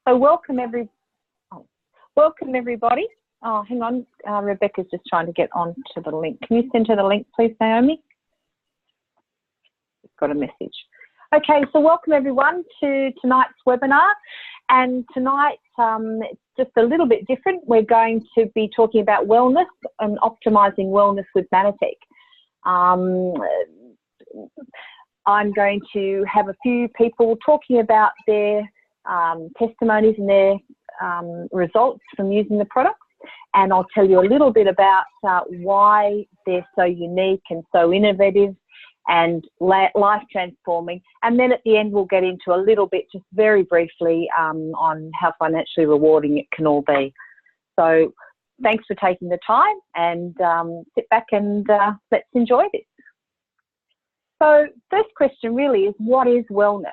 So welcome everybody. Oh, hang on, Rebecca's just trying to get onto the link. Can you send her the link, please, Naomi? Got a message. Okay, so welcome everyone to tonight's webinar. And tonight, it's just a little bit different. We're going to be talking about wellness and optimising wellness with Manatech. I'm going to have a few people talking about their testimonies and their results from using the products, and I'll tell you a little bit about why they're so unique and so innovative and life transforming, and then at the end we'll get into a little bit, just very briefly, on how financially rewarding it can all be. So thanks for taking the time, and sit back and let's enjoy this. So first question really is, what is wellness?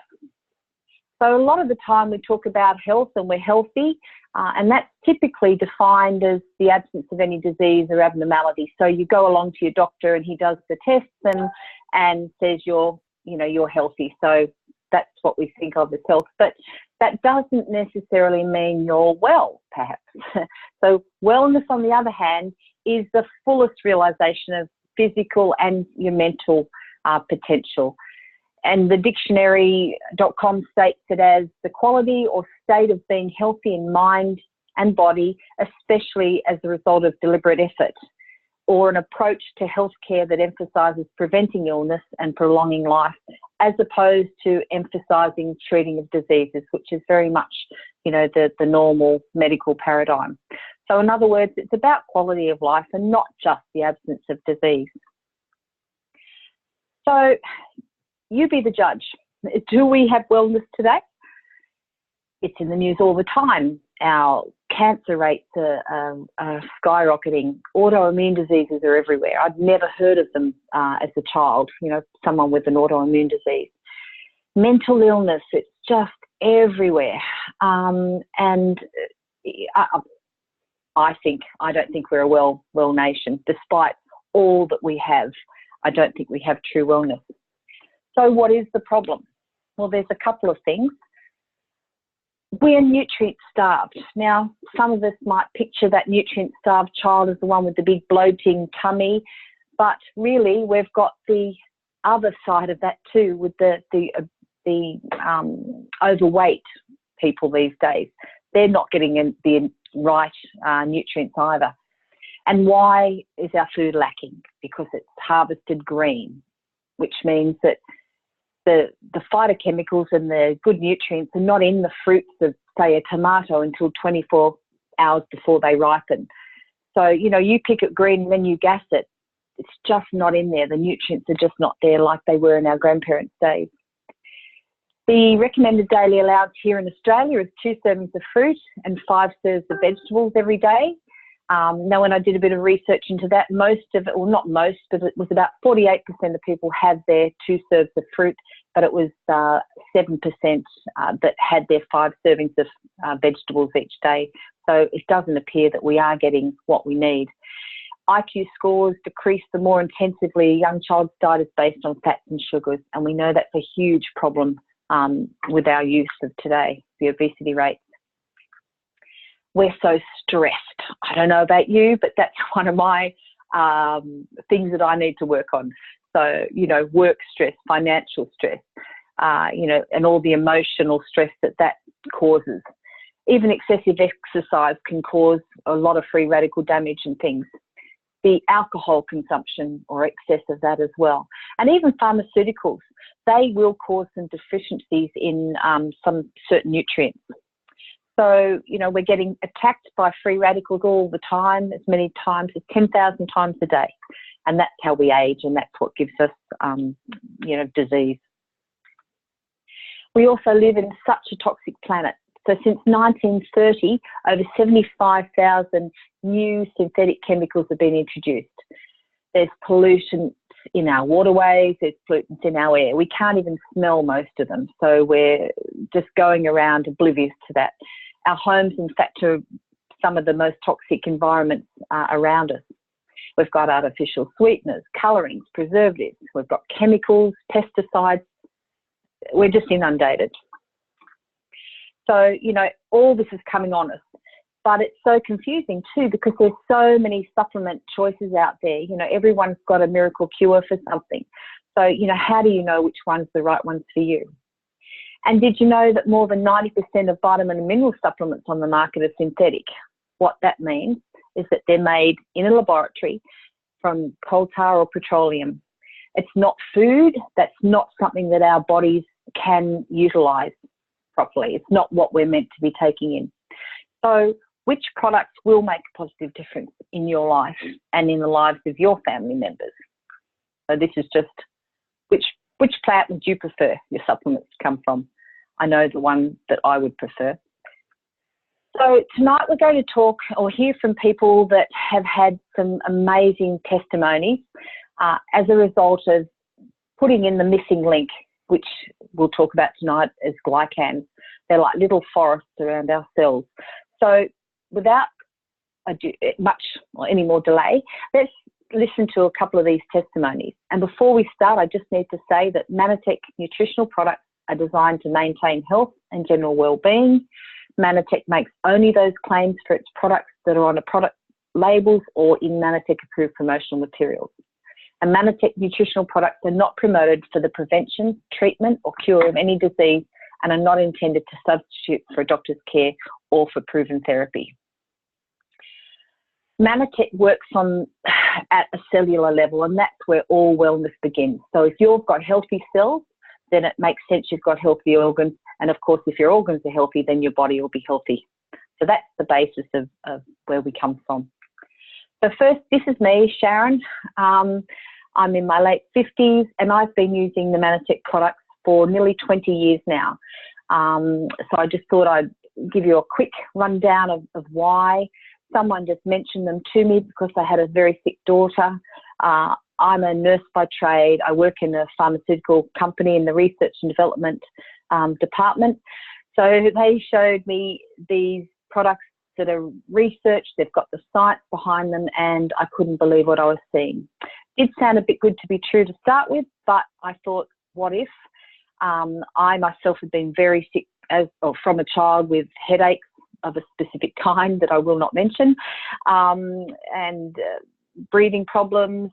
So a lot of the time we talk about health and we're healthy, and that's typically defined as the absence of any disease or abnormality. So you go along to your doctor and he does the tests and says you're healthy. So that's what we think of as health, but that doesn't necessarily mean you're well, perhaps. So wellness, on the other hand, is the fullest realization of physical and your mental potential. And the dictionary.com states it as the quality or state of being healthy in mind and body, especially as a result of deliberate effort, or an approach to healthcare that emphasises preventing illness and prolonging life, as opposed to emphasising treating of diseases, which is very much, the normal medical paradigm. So in other words, it's about quality of life and not just the absence of disease. So you be the judge. Do we have wellness today? It's in the news all the time. Our cancer rates are skyrocketing. Autoimmune diseases are everywhere. I'd never heard of them as a child, someone with an autoimmune disease. Mental illness, it's just everywhere. And I don't think we're a well nation. Despite all that we have, I don't think we have true wellness. So what is the problem? Well, there's a couple of things. We are nutrient starved. Now, some of us might picture that nutrient starved child as the one with the big bloating tummy, but really we've got the other side of that too, with the overweight people these days. They're not getting the right nutrients either. And why is our food lacking? Because it's harvested green, which means that the phytochemicals and the good nutrients are not in the fruits of, say, a tomato until 24 hours before they ripen. So, you pick it green and then you gas it. It's just not in there. The nutrients are just not there like they were in our grandparents' days. The recommended daily allowance here in Australia is 2 servings of fruit and 5 serves of vegetables every day. Now, when I did a bit of research into that, most of it, well, not most, but it was about 48% of people had their 2 serves of fruit, but it was 7% that had their 5 servings of vegetables each day. So it doesn't appear that we are getting what we need. IQ scores decrease the more intensively a young child's diet is based on fats and sugars, and we know that's a huge problem with our youth of today, the obesity rates. We're so stressed. I don't know about you, but that's one of my things that I need to work on. So, work stress, financial stress, and all the emotional stress that causes. Even excessive exercise can cause a lot of free radical damage and things. The alcohol consumption or excess of that as well. And even pharmaceuticals, they will cause some deficiencies in some certain nutrients. So, we're getting attacked by free radicals all the time, as many times as 10,000 times a day. And that's how we age, and that's what gives us, disease. We also live in such a toxic planet. So since 1930, over 75,000 new synthetic chemicals have been introduced. There's pollutants in our waterways, there's pollutants in our air. We can't even smell most of them. So we're just going around oblivious to that. Our homes, in fact, are some of the most toxic environments around us. We've got artificial sweeteners, colourings, preservatives. We've got chemicals, pesticides. We're just inundated. So, you know, all this is coming on us. But it's so confusing too, because there's so many supplement choices out there. You know, everyone's got a miracle cure for something. So, you know, how do you know which one's the right ones for you? And did you know that more than 90% of vitamin and mineral supplements on the market are synthetic? What that means is that they're made in a laboratory from coal tar or petroleum. It's not food. That's not something that our bodies can utilize properly. It's not what we're meant to be taking in. So which products will make a positive difference in your life and in the lives of your family members? So this is just, which plant would you prefer your supplements to come from? I know the one that I would prefer. So tonight we're going to talk or hear from people that have had some amazing testimonies as a result of putting in the missing link, which we'll talk about tonight as glycans. They're like little forests around our cells. So without much or any more delay, let's listen to a couple of these testimonies. And before we start, I just need to say that Manatech nutritional products are designed to maintain health and general well-being. Manatech makes only those claims for its products that are on a product labels or in Manatech approved promotional materials. And Manatech nutritional products are not promoted for the prevention, treatment or cure of any disease and are not intended to substitute for a doctor's care or for proven therapy. Manatech works at a cellular level, and that's where all wellness begins. So if you've got healthy cells, then it makes sense you've got healthy organs. And of course, if your organs are healthy, then your body will be healthy. So that's the basis of where we come from. So first, this is me, Sharon. I'm in my late 50s, and I've been using the Manatech products for nearly 20 years now. So I just thought I'd give you a quick rundown of why. Someone just mentioned them to me because I had a very sick daughter. I'm a nurse by trade. I work in a pharmaceutical company in the research and development department. So they showed me these products that are researched. They've got the science behind them, and I couldn't believe what I was seeing. It did sound a bit good to be true to start with, but I thought, what if? I myself had been very sick from a child with headaches of a specific kind that I will not mention, and breathing problems,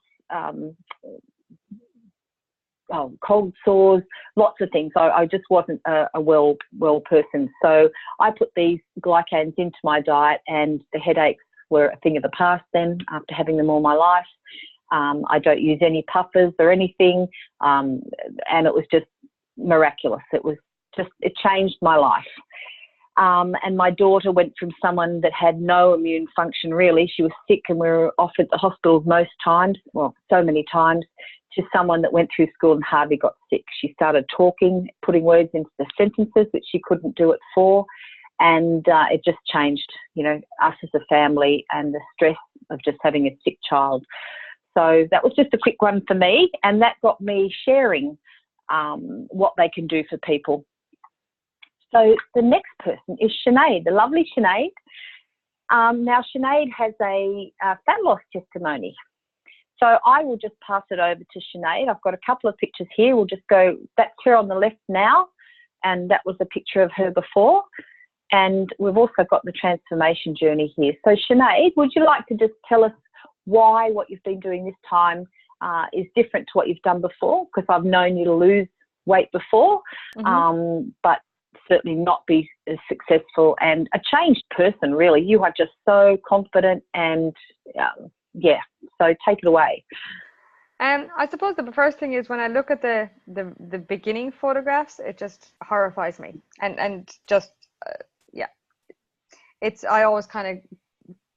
cold sores, lots of things. I just wasn't a well person. So I put these glycans into my diet, and the headaches were a thing of the past then after having them all my life. I don't use any puffers or anything, and it was just miraculous. It changed my life. And my daughter went from someone that had no immune function really, she was sick and we were off at the hospital most times, well, so many times, to someone that went through school and hardly got sick. She started talking, putting words into the sentences which she couldn't do it for, and it just changed, you know, us as a family and the stress of just having a sick child. So that was just a quick one for me, and that got me sharing what they can do for people. So the next person is Sinead, the lovely Sinead. Now Sinead has a fat loss testimony. So I will just pass it over to Sinead. I've got a couple of pictures here. We'll just go, that's her on the left now, and that was a picture of her before. And we've also got the transformation journey here. So Sinead, would you like to just tell us why what you've been doing this time is different to what you've done before? Because I've known you to lose weight before, but certainly not be as successful and a changed person, really. You are just so confident and, yeah, so take it away. I suppose the first thing is when I look at the beginning photographs, it just horrifies me. And just, yeah, I always kind of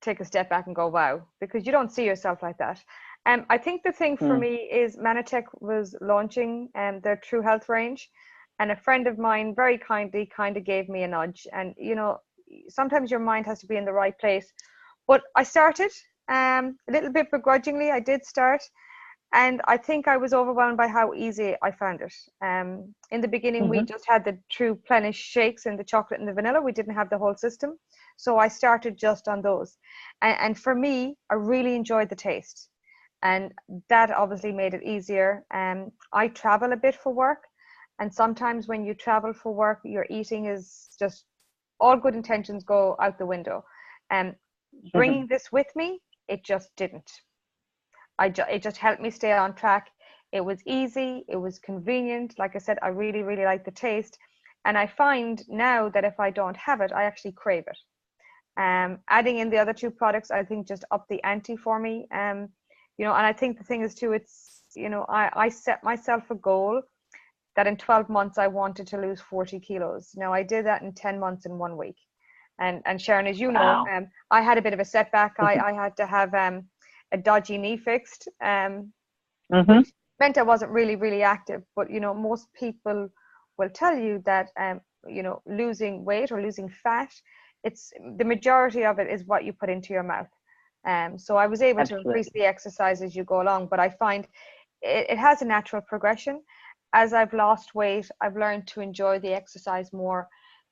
take a step back and go, wow, because you don't see yourself like that. I think the thing for me is Manatech was launching their True Health range. And a friend of mine very kindly kind of gave me a nudge. And, you know, sometimes your mind has to be in the right place. But I started a little bit begrudgingly. I did start. And I think I was overwhelmed by how easy I found it. In the beginning, we just had the True Plenish shakes and the chocolate and the vanilla. We didn't have the whole system. So I started just on those. And for me, I really enjoyed the taste. And that obviously made it easier. I travel a bit for work. And sometimes when you travel for work, your eating is just all good intentions go out the window. And bringing this with me, it just didn't. It just helped me stay on track. It was easy. It was convenient. Like I said, I really, really like the taste. And I find now that if I don't have it, I actually crave it. Adding in the other two products, I think just up the ante for me. You know, and I think the thing is too, it's, you know, I set myself a goal that in 12 months I wanted to lose 40 kilos. Now I did that in 10 months in 1 week. And Sharon, as you know, I had a bit of a setback. I had to have a dodgy knee fixed, which meant I wasn't really, really active. But, you know, most people will tell you that, you know, losing weight or losing fat, it's the majority of it is what you put into your mouth. So I was able to increase the exercise as you go along, but I find it has a natural progression. As I've lost weight, I've learned to enjoy the exercise more.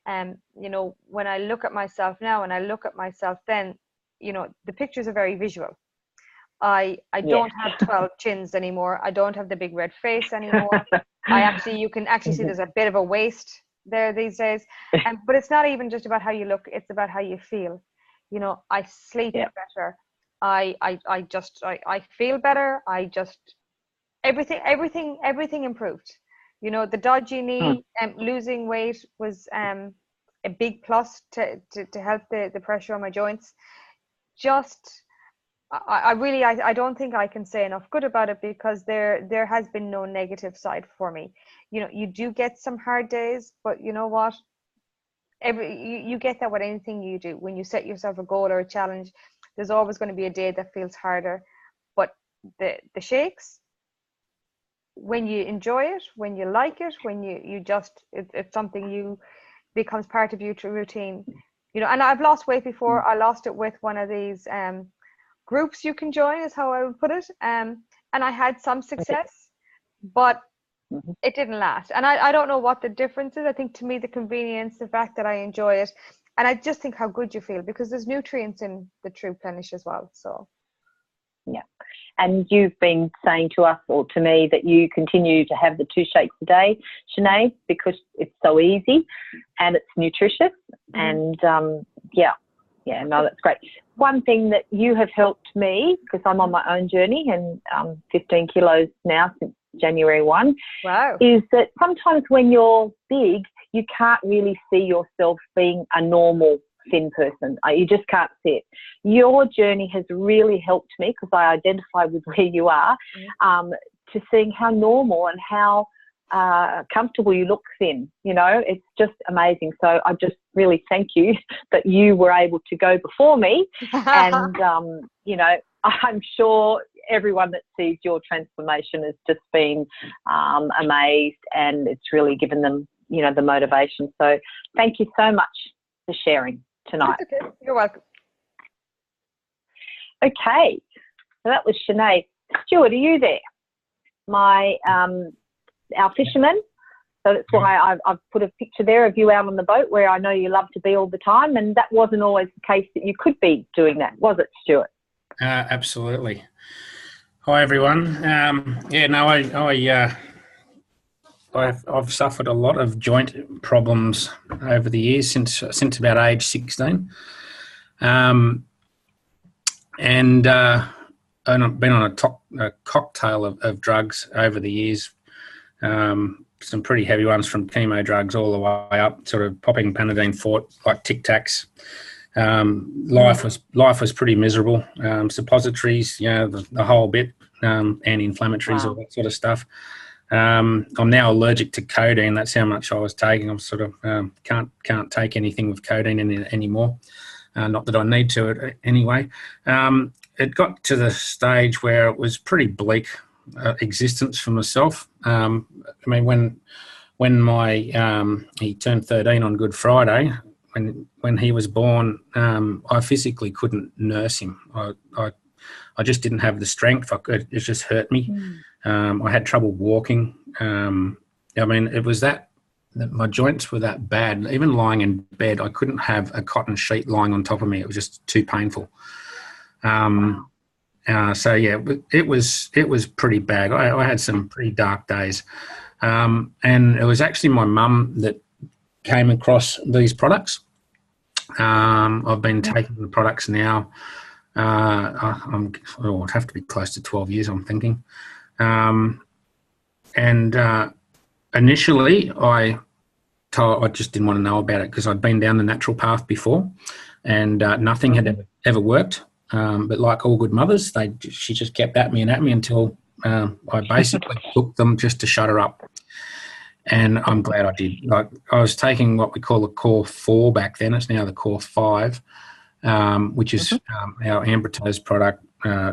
You know, when I look at myself now and I look at myself then, you know, the pictures are very visual. I don't have 12 chins anymore. I don't have the big red face anymore. You can actually see there's a bit of a waist there these days. But it's not even just about how you look, it's about how you feel. You know, I sleep better. I feel better. Everything improved. You know, the dodgy knee and losing weight was a big plus to help the pressure on my joints. I don't think I can say enough good about it, because there has been no negative side for me. You know, you do get some hard days, but you know what? You get that with anything you do. When you set yourself a goal or a challenge, there's always going to be a day that feels harder. But the shakes, when you enjoy it, when you like it, when it's something you becomes part of your routine. You know, and I've lost weight before. I lost it with one of these groups you can join, is how I would put it. And I had some success, but it didn't last. And I don't know what the difference is. I think to me, the convenience, the fact that I enjoy it, and I just think how good you feel, because there's nutrients in the True Plenish as well. So yeah. And you've been saying to us, or to me, that you continue to have the 2 shakes a day, Sinead, because it's so easy and it's nutritious. And no, that's great. One thing that you have helped me, because I'm on my own journey and 15 kilos now since January 1, wow, is that sometimes when you're big, you can't really see yourself being a normal thin person. You just can't see it. Your journey has really helped me, because I identify with where you are, to seeing how normal and how comfortable you look thin. You know, it's just amazing. So I just really thank you that you were able to go before me. And, you know, I'm sure everyone that sees your transformation has just been amazed, and it's really given them, you know, the motivation. So thank you so much for sharing tonight. That's okay. You're welcome. Okay, so that was Sinead. Stuart, are you there? Our fisherman. So that's why I've put a picture there of you out on the boat, where I know you love to be all the time, and that wasn't always the case that you could be doing that, was it, Stuart? Absolutely. Hi everyone. I've suffered a lot of joint problems over the years since about age 16, and I've been on a cocktail of drugs over the years. Some pretty heavy ones, from chemo drugs all the way up, sort of popping Panadine Fort, like Tic Tacs. Life was pretty miserable. Suppositories, you know, the whole bit, anti-inflammatories, all that sort of stuff. I'm now allergic to codeine. That's how much I was taking. I'm sort of can't take anything with codeine anymore. Not that I need to anyway. It got to the stage where it was pretty bleak existence for myself. I mean, when my he turned 13 on Good Friday. When he was born, I physically couldn't nurse him. I just didn't have the strength. It just hurt me. I had trouble walking. I mean, it was that my joints were that bad. Even lying in bed, I couldn't have a cotton sheet lying on top of me. It was just too painful. So yeah, it was pretty bad. I had some pretty dark days, and it was actually my mum that came across these products. I've been taking the products now. It'd have to be close to 12 years, I'm thinking. Initially, I just didn't want to know about it because I'd been down the natural path before, and nothing had ever worked. But like all good mothers, she just kept at me until I basically took them just to shut her up. And I'm glad I did. Like, I was taking what we call the Core 4 back then. It's now the Core 5, which is our Ambritose product,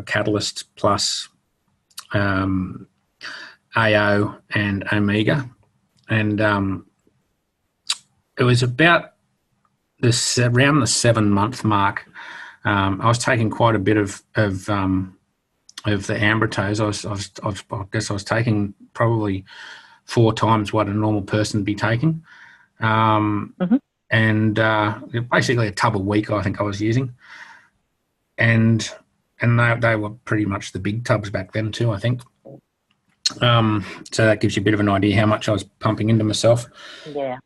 Catalyst Plus, AO and Omega. And it was about around the 7-month mark. I was taking quite a bit of the Ambritose. I guess I was taking probably 4 times what a normal person would be taking. And basically a tub a week I think I was using. And they were pretty much the big tubs back then too, I think. So that gives you a bit of an idea how much I was pumping into myself. Yeah.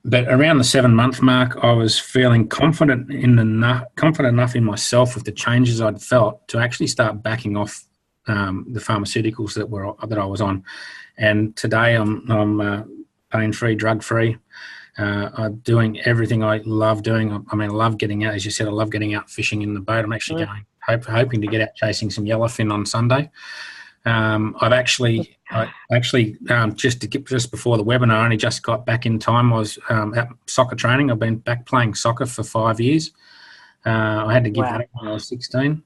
But around the 7-month mark, I was feeling confident enough in myself with the changes I'd felt to actually start backing off the pharmaceuticals that I was on. And today I'm pain-free, drug-free. I'm doing everything I love doing. I mean, I love getting out. As you said, I love getting out fishing in the boat. I'm actually hoping to get out chasing some yellowfin on Sunday. Just before the webinar, I only just got back in time. I was at soccer training. I've been back playing soccer for 5 years. I had to give that up when I was 16.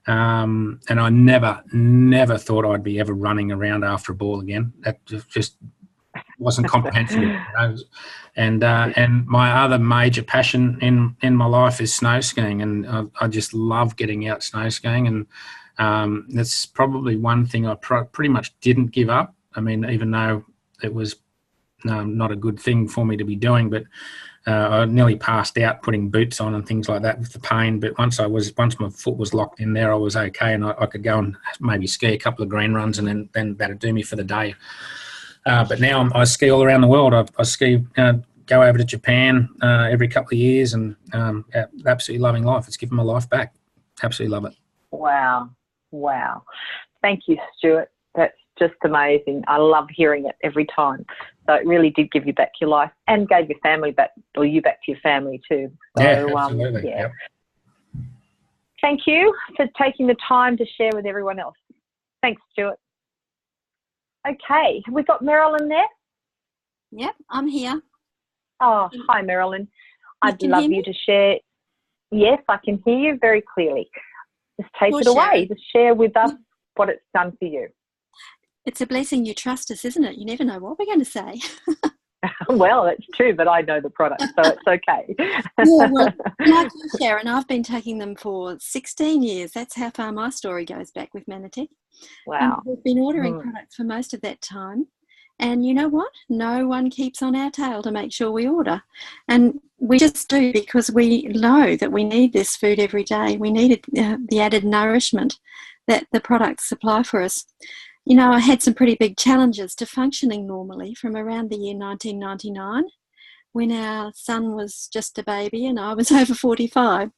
And I never thought I'd be ever running around after a ball again. That just wasn't comprehensible. You know? And my other major passion in my life is snow skiing, and I just love getting out snow skiing. And that's probably one thing I pretty much didn't give up. I mean, even though it was not a good thing for me to be doing, but I nearly passed out putting boots on and things like that with the pain. But once my foot was locked in there, I was okay, and I could go and maybe ski a couple of green runs, and then that'd do me for the day. But now I ski all around the world. I ski, go over to Japan every couple of years, and absolutely loving life. It's given my life back. Absolutely love it. Wow. Thank you, Stuart. That's just amazing. I love hearing it every time. So it really did give you back your life and gave your family back, or you back to your family too. So, yeah, absolutely. Yeah. Yep. Thank you for taking the time to share with everyone else. Thanks, Stuart. Okay, have we got Marilyn there? Yep, I'm here. Oh, hi, Marilyn. I'd love you to share. Yes, I can hear you very clearly. Just take it away. Sharon. Just share with us what it's done for you. It's a blessing you trust us, isn't it? You never know what we're going to say. Well, it's true, but I know the product, so it's okay. Yeah, well, like you, Sharon, I've been taking them for 16 years. That's how far my story goes back with Manatee. Wow. And we've been ordering products for most of that time. And you know what? No one keeps on our tail to make sure we order. And we just do, because we know that we need this food every day. We need the added nourishment that the products supply for us. You know, I had some pretty big challenges to functioning normally from around the year 1999, when our son was just a baby and I was over 45.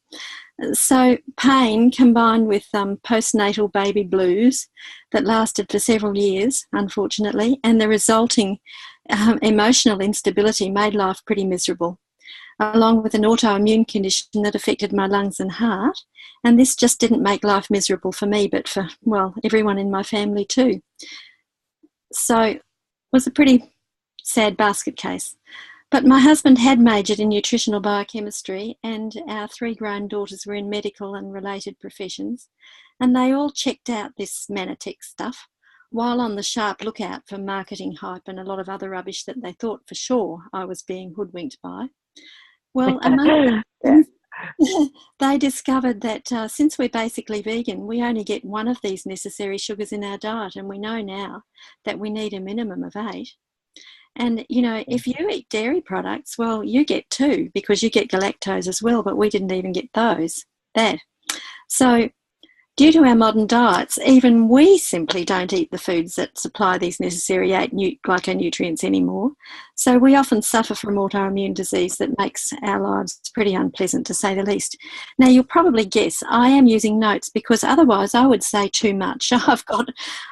So pain combined with postnatal baby blues that lasted for several years, unfortunately, and the resulting emotional instability made life pretty miserable, along with an autoimmune condition that affected my lungs and heart. And this just didn't make life miserable for me, but for, well, everyone in my family too. So it was a pretty sad basket case. But my husband had majored in nutritional biochemistry, and our 3 grown daughters were in medical and related professions, and they all checked out this Manatee stuff, while on the sharp lookout for marketing hype and a lot of other rubbish that they thought for sure I was being hoodwinked by. Well, among them, they discovered that since we're basically vegan, we only get 1 of these necessary sugars in our diet, and we know now that we need a minimum of 8. And, you know, if you eat dairy products, well, you get 2, because you get galactose as well, but we didn't even get that. So Due to our modern diets, even we simply don't eat the foods that supply these necessary 8 glyconutrients anymore. So we often suffer from autoimmune disease that makes our lives pretty unpleasant, to say the least. Now, you'll probably guess I am using notes because otherwise I would say too much. I've got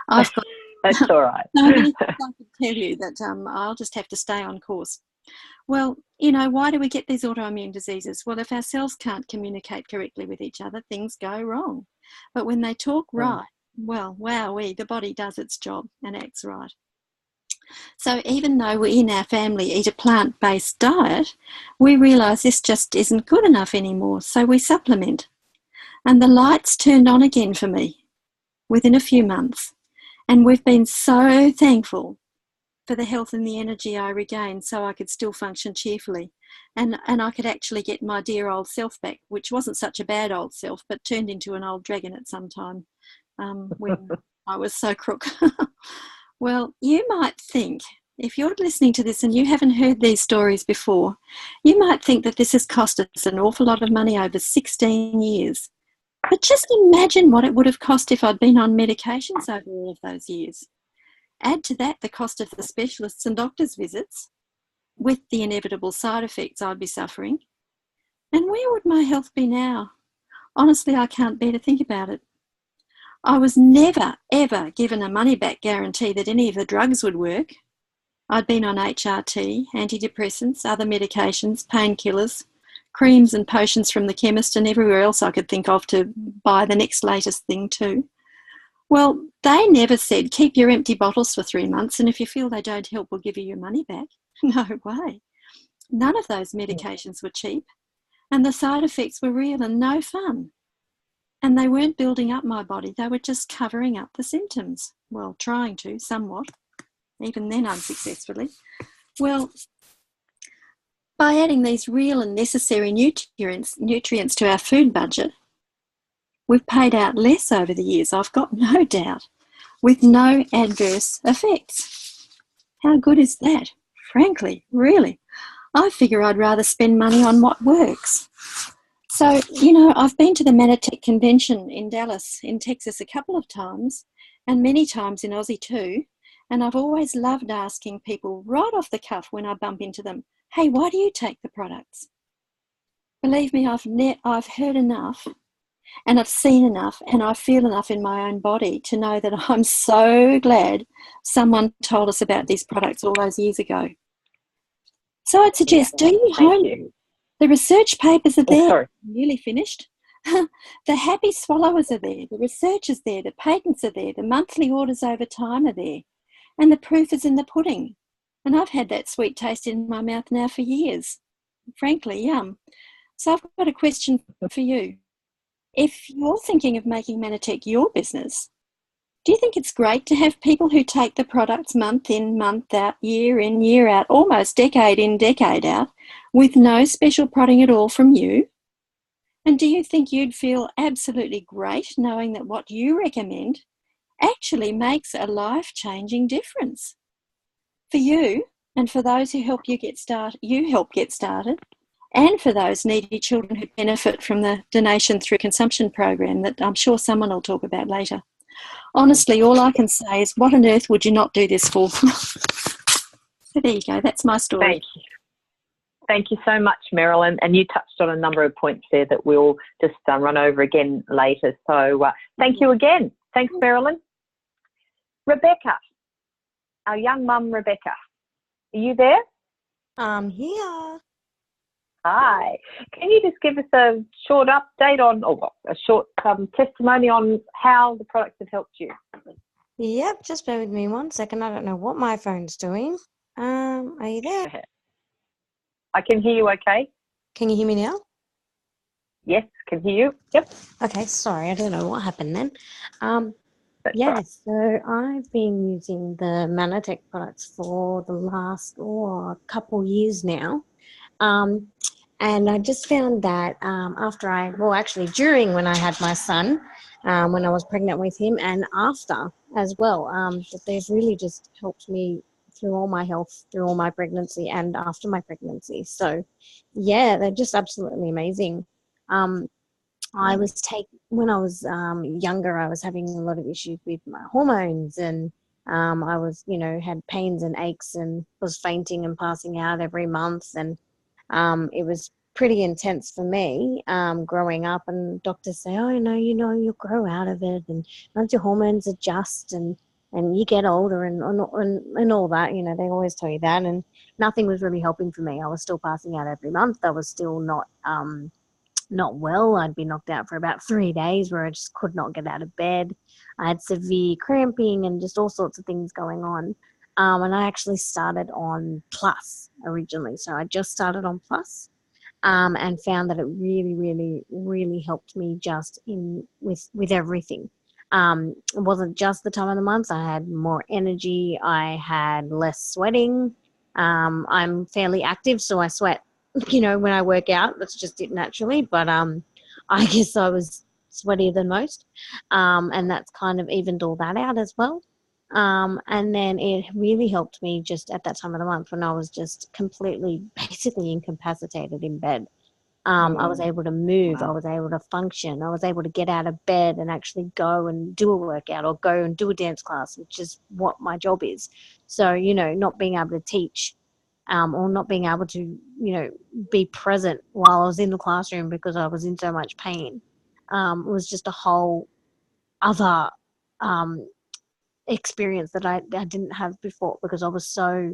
That's all right. so many things I could tell you that I'll just have to stay on course. Well, why do we get these autoimmune diseases? Well, if our cells can't communicate correctly with each other, things go wrong. But when they talk right, well, wowee, the body does its job and acts right. So even though we in our family eat a plant-based diet, we realise this just isn't good enough anymore, so we supplement. And the lights turned on again for me within a few months. And we've been so thankful for the health and the energy I regained so I could still function cheerfully. And I could actually get my dear old self back, which wasn't such a bad old self, but turned into an old dragon at some time when I was so crook. Well, you might think, if you're listening to this and you haven't heard these stories before, you might think that this has cost us an awful lot of money over 16 years. But just imagine what it would have cost if I'd been on medications over all of those years. Add to that the cost of the specialists and doctors' visits, with the inevitable side effects I'd be suffering. And where would my health be now? Honestly, I can't bear to think about it. I was never, ever given a money-back guarantee that any of the drugs would work. I'd been on HRT, antidepressants, other medications, painkillers, creams and potions from the chemist and everywhere else I could think of to buy the next latest thing too. Well, they never said, keep your empty bottles for 3 months and if you feel they don't help, we'll give you your money back. No way. None of those medications were cheap and the side effects were real and no fun. And they weren't building up my body, they were just covering up the symptoms. Well, trying to, somewhat, even then unsuccessfully. Well, by adding these real and necessary nutrients to our food budget, we've paid out less over the years, I've got no doubt, with no adverse effects. How good is that? Frankly, really. I figure I'd rather spend money on what works. So, I've been to the Manatech Convention in Dallas, in Texas, a couple of times, and many times in Aussie too, and I've always loved asking people right off the cuff when I bump into them, hey, why do you take the products? Believe me, I've heard enough and I've seen enough and I feel enough in my own body to know that I'm so glad someone told us about these products all those years ago. So I'd suggest, do your homework. The research papers are there. Nearly finished. The happy swallowers are there. The research is there. The patents are there. The monthly orders over time are there. And the proof is in the pudding. And I've had that sweet taste in my mouth now for years. Frankly, yum. So I've got a question for you. If you're thinking of making Manatech your business, do you think it's great to have people who take the products month in, month out, year in, year out, almost decade in, decade out, with no special prodding at all from you? And do you think you'd feel absolutely great knowing that what you recommend actually makes a life-changing difference for you and for those who help you get started, and for those needy children who benefit from the donation through consumption program that I'm sure someone will talk about later? Honestly, all I can say is, what on earth would you not do this for? So there you go. That's my story. Thank you so much, Marilyn. And you touched on a number of points there that we'll just run over again later. So thank you again. Thanks, Marilyn. Rebecca, our young mum, Rebecca. Are you there? I'm here. Hi. Can you just give us a short update on, or a short testimony on how the products have helped you? Yep, just bear with me 1 second. I don't know what my phone's doing. Are you there? I can hear you okay. Can you hear me now? Yes, can hear you. Yep. Okay, sorry, I don't know what happened then. That's Yeah, right. so I've been using the Manatech products for the last couple years now. And I just found that during when I had my son, when I was pregnant with him, and after as well, that they've really just helped me through all my health, through all my pregnancy and after my pregnancy. So yeah, they're just absolutely amazing. I was when I was younger, I was having a lot of issues with my hormones, and I was, had pains and aches and was fainting and passing out every month, and it was pretty intense for me growing up. And doctors say, oh, you'll grow out of it, and once your hormones adjust and you get older and all that, they always tell you that. And nothing was really helping for me. I was still passing out every month. I was still not well. I'd been knocked out for about 3 days where I just could not get out of bed. I had severe cramping and just all sorts of things going on. And I actually started on Plus originally. So I just started on Plus and found that it really, really, really helped me just with everything. It wasn't just the time of the month. I had more energy. I had less sweating. I'm fairly active, so I sweat, when I work out. That's just it naturally. But I guess I was sweatier than most. And that's kind of evened all that out as well. And then it really helped me just at that time of the month when I was just completely, basically incapacitated in bed. I was able to move. Wow. I was able to function. I was able to get out of bed and actually go and do a workout or go and do a dance class, which is what my job is. So, not being able to teach or not being able to, be present while I was in the classroom because I was in so much pain was just a whole other experience that I didn't have before because I was so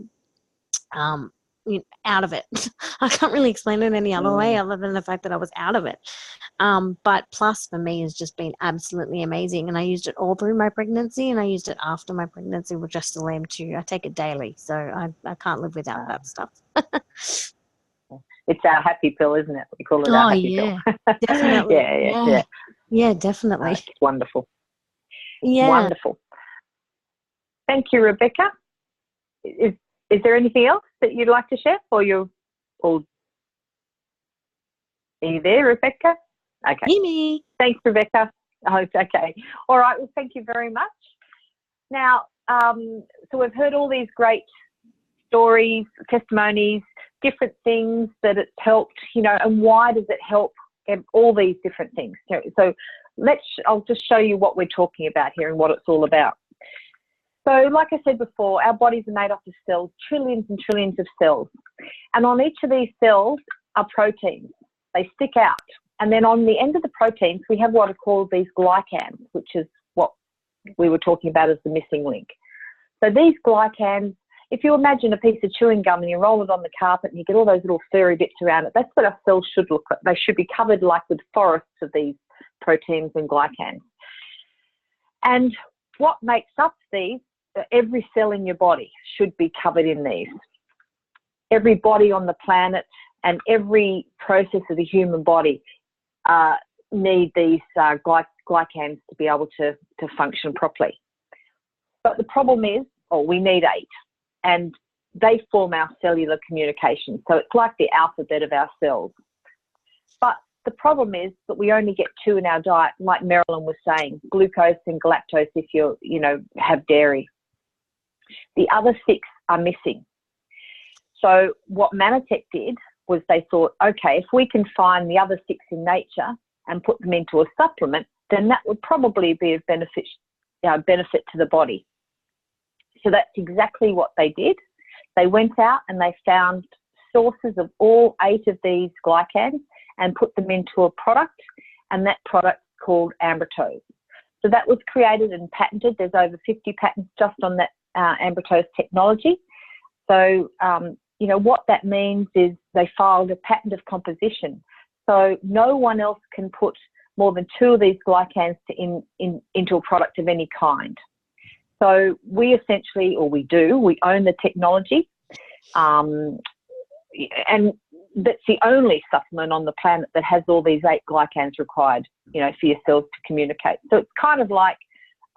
out of it. I can't really explain it any other way other than the fact that I was out of it. But Plus for me has just been absolutely amazing. And I used it all through my pregnancy and I used it after my pregnancy, which I still am too. I take it daily. So I can't live without that stuff. It's our happy pill, isn't it? We call it our happy pill. Definitely. Yeah, definitely. It's wonderful. Yeah. Wonderful. Thank you, Rebecca. Is there anything else that you'd like to share? Are you there, Rebecca? Okay. Me. Thanks, Rebecca. Oh, okay. All right. Well, thank you very much. Now, so we've heard all these great stories, testimonies, different things that it's helped, and why does it help, and all these different things. So I'll just show you what we're talking about here and what it's all about. So like I said before, our bodies are made up of cells, trillions and trillions of cells. And on each of these cells are proteins. They stick out. And then on the end of the proteins, we have what are called these glycans, which is what we were talking about as the missing link. So these glycans, if you imagine a piece of chewing gum and you roll it on the carpet and you get all those little furry bits around it, that's what our cells should look like. They should be covered like with forests of these proteins and glycans. And what makes up these? Every cell in your body should be covered in these. Every body on the planet and every process of the human body need these glycans to be able to function properly. But the problem is, we need 8, and they form our cellular communication. So it's like the alphabet of our cells. But the problem is that we only get 2 in our diet, like Marilyn was saying, glucose and galactose if you have dairy. The other 6 are missing. So what Manatech did was they thought, okay, if we can find the other 6 in nature and put them into a supplement, then that would probably be of benefit to the body. So that's exactly what they did. They went out and they found sources of all 8 of these glycans and put them into a product, and that product called Ambritose. So that was created and patented. There's over 50 patents just on that Ambritose technology. So, what that means is they filed a patent of composition. So no one else can put more than 2 of these glycans into a product of any kind. So we essentially, we own the technology, and that's the only supplement on the planet that has all these 8 glycans required, for your cells to communicate. So it's kind of like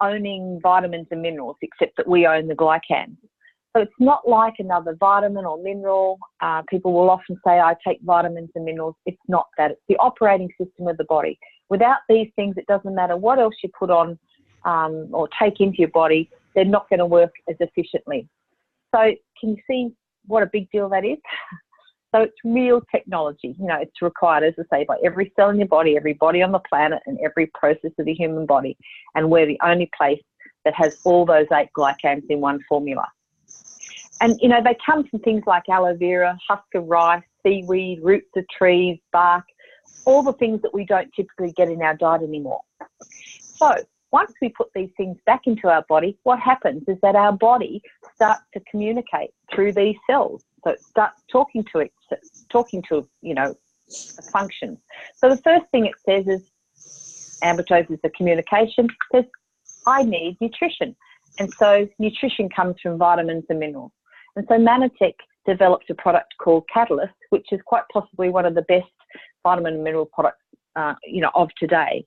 owning vitamins and minerals, except that we own the glycans. So it's not like another vitamin or mineral. People will often say, I take vitamins and minerals. It's not that. It's the operating system of the body. Without these things, it doesn't matter what else you put on or take into your body, they're not going to work as efficiently. So can you see what a big deal that is? So it's real technology. You know, it's required, as I say, by every cell in your body, every body on the planet, and every process of the human body. And we're the only place that has all those 8 glycans in one formula. And, you know, they come from things like aloe vera, husk of rice, seaweed, roots of trees, bark, all the things that we don't typically get in our diet anymore. So once we put these things back into our body, what happens is that our body starts to communicate through these cells. So it starts talking to, you know, the functions. So the first thing it says is, ambitose is the communication, it says, I need nutrition. And so nutrition comes from vitamins and minerals. And so Manatech developed a product called Catalyst, which is quite possibly one of the best vitamin and mineral products, you know, of today.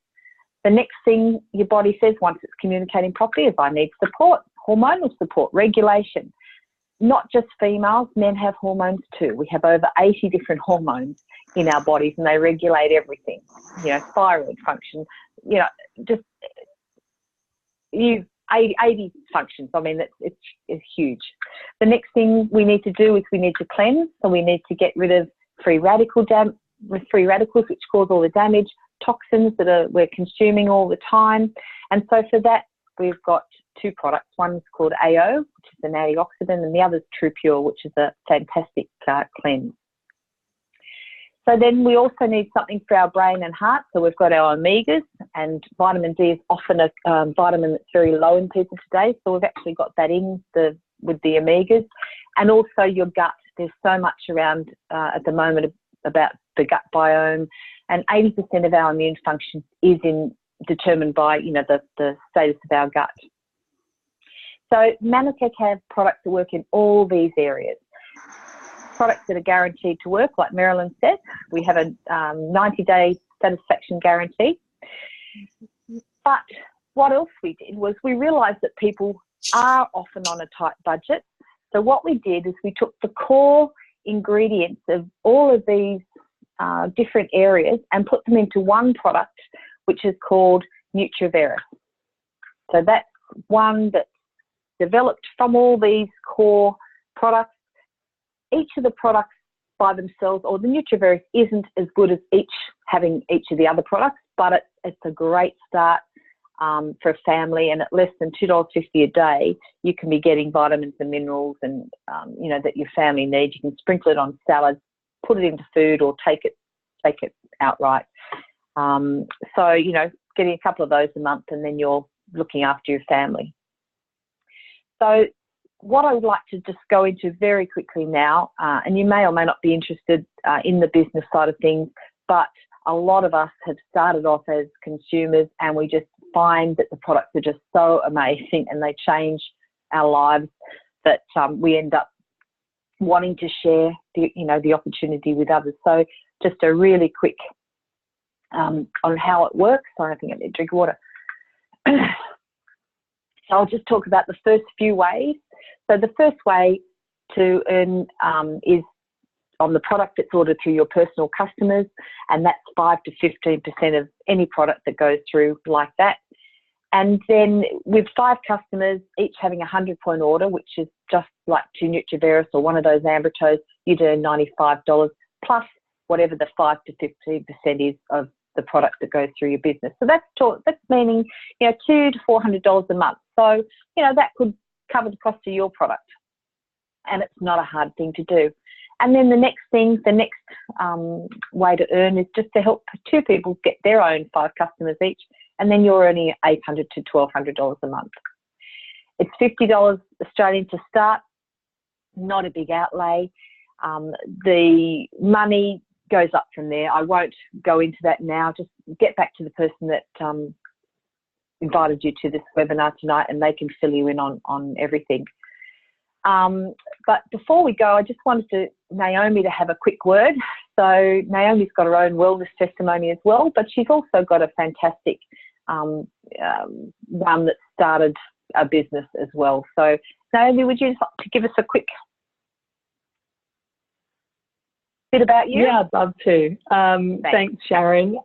The next thing your body says once it's communicating properly is, I need support, hormonal support, regulation. Not just females, men have hormones too. We have over 80 different hormones in our bodies, and they regulate everything. You know, thyroid function, you know, just 80 functions. I mean, it's huge. The next thing we need to do is we need to cleanse. So we need to get rid of free radicals, which cause all the damage, toxins that we're consuming all the time. And so for that, we've got 2 products. One's called AO, which is an antioxidant, and the other's True Pure, which is a fantastic cleanse. So then we also need something for our brain and heart. So we've got our omegas, and vitamin D is often a vitamin that's very low in people today. So we've actually got that with the omegas, and also your gut. There's so much around at the moment about the gut biome, and 80% of our immune function is determined by, you know, the status of our gut. So Manatech have products that work in all these areas. Products that are guaranteed to work, like Marilyn said. We have a 90-day satisfaction guarantee. But what else we did was we realised that people are often on a tight budget. So what we did is we took the core ingredients of all of these different areas and put them into one product, which is called Nutriveris. So that's one that's developed from all these core products. Each of the products by themselves, or the Nutriveris, isn't as good as having each of the other products, but it's a great start for a family, and at less than $2.50 a day, you can be getting vitamins and minerals and, you know, that your family needs. You can sprinkle it on salads, put it into food, or take it outright. So, you know, getting a couple of those a month, and then you're looking after your family. So what I would like to just go into very quickly now, and you may or may not be interested in the business side of things, but a lot of us have started off as consumers, and we just find that the products are just so amazing and they change our lives that we end up wanting to share the opportunity with others. So just a really quick on how it works. Sorry, I think I need to drink water. So I'll just talk about the first few ways. So the first way to earn is on the product that's ordered through your personal customers, and that's 5 to 15% of any product that goes through like that. And then with 5 customers, each having a 100-point order, which is just like 2 Nutriveris or one of those Ambitose, you'd earn $95 plus whatever the 5 to 15% is of the product that goes through your business. So that's meaning, you know, $200 to $400 a month. So, you know, that could cover the cost of your product, and it's not a hard thing to do. And then the next way to earn is just to help 2 people get their own 5 customers each, and then you're earning $800 to $1,200 a month. It's $50 Australian to start, not a big outlay. The money goes up from there. I won't go into that now. Just get back to the person that invited you to this webinar tonight, and they can fill you in on everything. But before we go, I just wanted Naomi to have a quick word. So Naomi's got her own wellness testimony as well, but she's also got a fantastic one that started a business as well. So Naomi, would you just like to give us a quick bit about you? Yeah, I'd love to. Thanks, Sharon.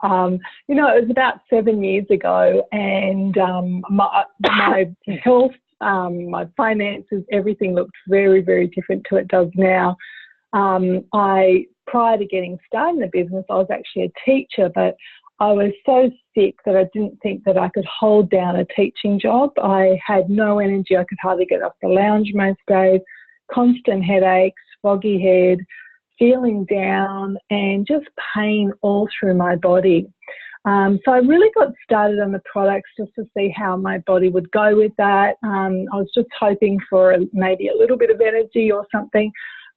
You know, it was about 7 years ago, and my health, my finances, everything looked very, very different to it does now. I prior to getting started in the business, I was actually a teacher, but I was so sick that I didn't think that I could hold down a teaching job. I had no energy. I could hardly get off the lounge most days, constant headaches, foggy head, feeling down, and just pain all through my body. So I really got started on the products just to see how my body would go with that. I was just hoping for maybe a little bit of energy or something.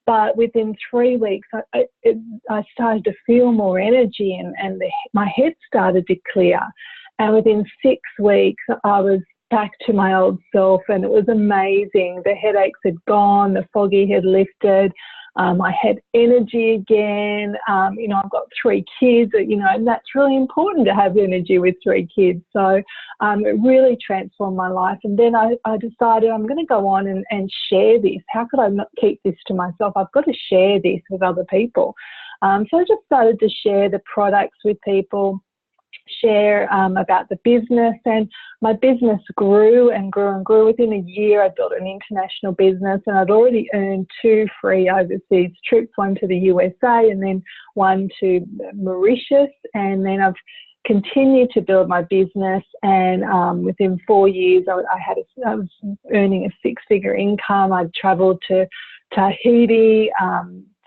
But within 3 weeks, I started to feel more energy, and my head started to clear. And within 6 weeks, I was back to my old self, and it was amazing. The headaches had gone, the foggy had lifted. I had energy again. You know, I've got 3 kids, you know, and that's really important to have energy with 3 kids. So it really transformed my life. And then I decided I'm going to go on and share this. How could I not keep this to myself? I've got to share this with other people. So I just started to share the products with people, share about the business, and my business grew and grew and grew. Within a year, I built an international business, and I'd already earned 2 free overseas trips, one to the USA and then one to Mauritius. And then I've continued to build my business, and within 4 years, I was earning a 6-figure income. I'd travelled to Tahiti,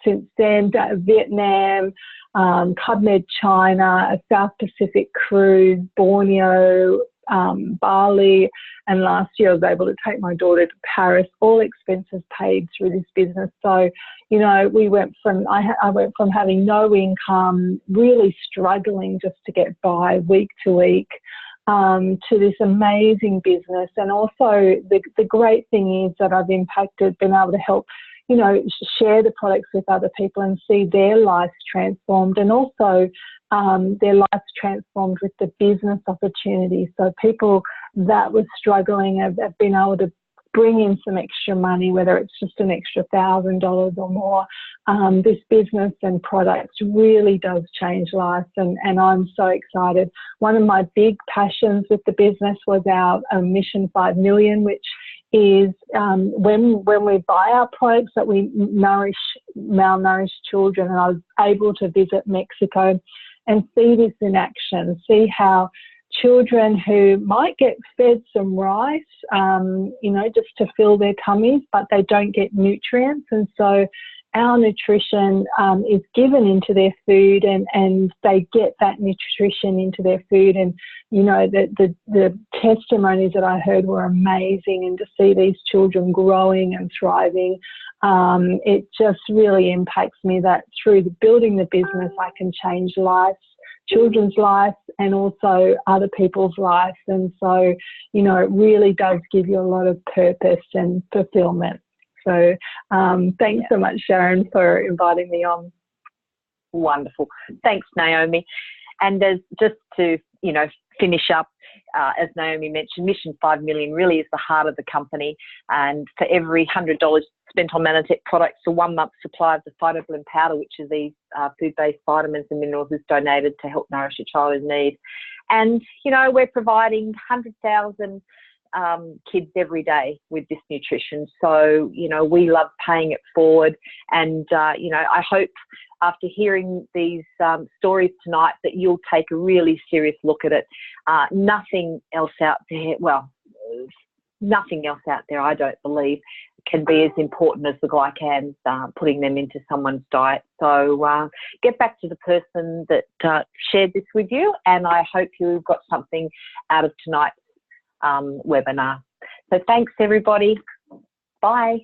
since then, Vietnam, Club Med China, a South Pacific cruise, Borneo, Bali, and last year I was able to take my daughter to Paris, all expenses paid through this business. So, you know, I went from having no income, really struggling just to get by week to week, to this amazing business. And also the great thing is that I've been able to help, you know, share the products with other people and see their lives transformed, and also their lives transformed with the business opportunities. So people that were struggling have been able to bring in some extra money, whether it's just an extra $1,000 or more. This business and products really does change lives, and I'm so excited. One of my big passions with the business was our Mission 5 Million, which is when we buy our products that we nourish malnourished children. And I was able to visit Mexico and see this in action, see how children who might get fed some rice, you know, just to fill their tummies, but they don't get nutrients. And so our nutrition is given into their food, and they get that nutrition into their food. And, you know, the testimonies that I heard were amazing, and to see these children growing and thriving, it just really impacts me that through building the business, I can change lives, children's lives, and also other people's lives. And so, you know, it really does give you a lot of purpose and fulfillment. So thanks so much, Sharon, for inviting me on. Wonderful. Thanks, Naomi. And just to, you know, finish up, as Naomi mentioned, Mission 5 Million really is the heart of the company. And for every $100 spent on Manatech products, a 1-month supply of the Phytoblend powder, which is these food-based vitamins and minerals, is donated to help nourish a child in need. And, you know, we're providing 100,000 kids every day with this nutrition. So, you know, we love paying it forward. And, you know, I hope after hearing these stories tonight that you'll take a really serious look at it. Nothing else out there, well, nothing else out there, I don't believe, can be as important as the glycans, putting them into someone's diet. So get back to the person that shared this with you, and I hope you got something out of tonight's webinar. So thanks, everybody. Bye.